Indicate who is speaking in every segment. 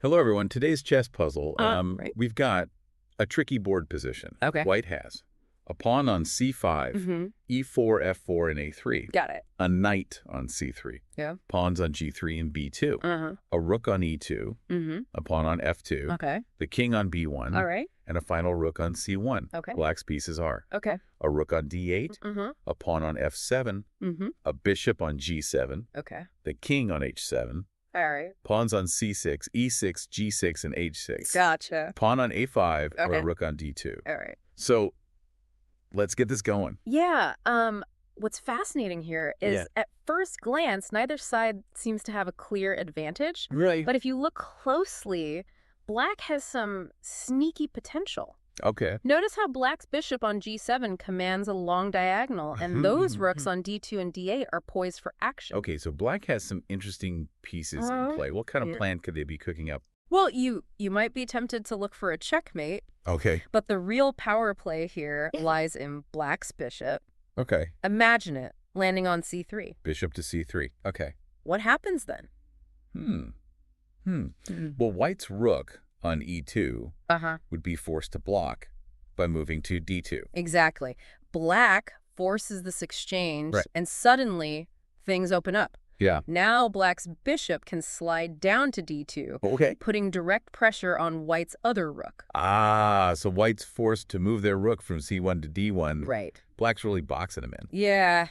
Speaker 1: Hello, everyone. Today's chess puzzle,
Speaker 2: Right.
Speaker 1: we've got a tricky board position.
Speaker 2: Okay.
Speaker 1: White has a pawn on c5,
Speaker 2: Mm-hmm.
Speaker 1: e4, f4, and a3.
Speaker 2: Got it.
Speaker 1: A knight on c3.
Speaker 2: Yeah.
Speaker 1: Pawns on g3 and b2.
Speaker 2: Uh-huh.
Speaker 1: A rook on e2.
Speaker 2: Mm-hmm.
Speaker 1: A pawn on f2.
Speaker 2: Okay.
Speaker 1: The king on b1.
Speaker 2: All right.
Speaker 1: And a final rook on c1.
Speaker 2: Okay.
Speaker 1: Black's pieces are
Speaker 2: Okay.
Speaker 1: a rook on d8,
Speaker 2: Mm-hmm.
Speaker 1: a pawn on f7,
Speaker 2: Mm-hmm.
Speaker 1: a bishop on g7,
Speaker 2: Okay.
Speaker 1: the king on h7,
Speaker 2: All right.
Speaker 1: pawns on c6, e6, g6, and h6.
Speaker 2: Gotcha.
Speaker 1: Pawn on a5 or
Speaker 2: Okay.
Speaker 1: a rook on d2.
Speaker 2: All right.
Speaker 1: So let's get this going.
Speaker 2: Yeah. What's fascinating here is at first glance, neither side seems to have a clear advantage.
Speaker 1: Right.
Speaker 2: But if you look closely, Black has some sneaky potential.
Speaker 1: Okay.
Speaker 2: Notice how Black's bishop on g7 commands a long diagonal, and those rooks on d2 and d8 are poised for action.
Speaker 1: Okay, so Black has some interesting pieces in play. What kind of plan could they be cooking up?
Speaker 2: Well, you might be tempted to look for a checkmate,
Speaker 1: Okay.
Speaker 2: but the real power play here lies in Black's bishop.
Speaker 1: Okay.
Speaker 2: Imagine it landing on c3.
Speaker 1: Bishop to c3. Okay.
Speaker 2: What happens then?
Speaker 1: Well, White's rook on e2
Speaker 2: Uh-huh.
Speaker 1: would be forced to block by moving to d2.
Speaker 2: Exactly. Black forces this exchange,
Speaker 1: Right.
Speaker 2: and suddenly things open up.
Speaker 1: Yeah.
Speaker 2: Now Black's bishop can slide down to d2,
Speaker 1: Okay.
Speaker 2: putting direct pressure on White's other rook.
Speaker 1: Ah, so White's forced to move their rook from c1 to d1.
Speaker 2: Right.
Speaker 1: Black's really boxing him in.
Speaker 2: Yeah.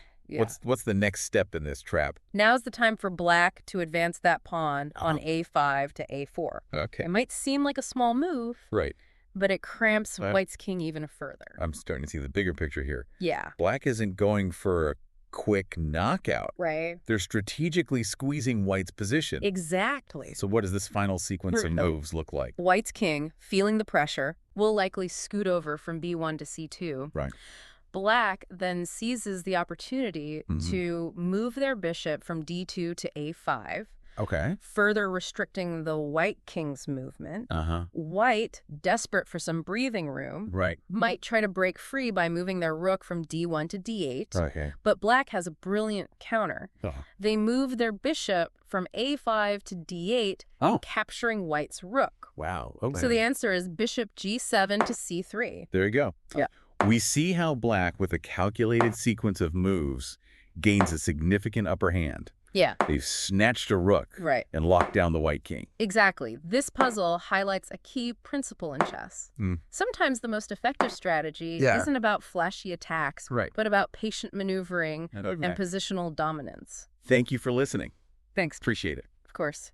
Speaker 1: What's the next step in this trap?
Speaker 2: Now's the time for Black to advance that pawn on a5 to a4.
Speaker 1: Okay.
Speaker 2: It might seem like a small move,
Speaker 1: Right.
Speaker 2: but it cramps
Speaker 1: Right.
Speaker 2: White's king even further.
Speaker 1: I'm starting to see the bigger picture here.
Speaker 2: Yeah.
Speaker 1: Black isn't going for a quick knockout.
Speaker 2: Right.
Speaker 1: They're strategically squeezing White's position.
Speaker 2: Exactly.
Speaker 1: So what does this final sequence of moves look like?
Speaker 2: White's king, feeling the pressure, will likely scoot over from b1 to c2.
Speaker 1: Right.
Speaker 2: Black then seizes the opportunity to move their bishop from d2 to a5,
Speaker 1: Okay.
Speaker 2: further restricting the White king's movement.
Speaker 1: Uh-huh.
Speaker 2: White, desperate for some breathing room,
Speaker 1: Right.
Speaker 2: might try to break free by moving their rook from d1 to d8.
Speaker 1: Okay.
Speaker 2: But Black has a brilliant counter.
Speaker 1: Oh.
Speaker 2: They move their bishop from a5 to d8, capturing White's rook.
Speaker 1: Wow. Okay.
Speaker 2: So the answer is bishop g7 to c3.
Speaker 1: There you go.
Speaker 2: Yeah.
Speaker 1: We see how Black, with a calculated sequence of moves, gains a significant upper hand.
Speaker 2: Yeah.
Speaker 1: They've snatched a rook
Speaker 2: Right.
Speaker 1: and locked down the White king.
Speaker 2: Exactly. This puzzle highlights a key principle in chess. Sometimes the most effective strategy isn't about flashy attacks,
Speaker 1: Right.
Speaker 2: but about patient maneuvering
Speaker 1: Okay.
Speaker 2: and positional dominance.
Speaker 1: Thank you for listening.
Speaker 2: Thanks.
Speaker 1: Appreciate it.
Speaker 2: Of course.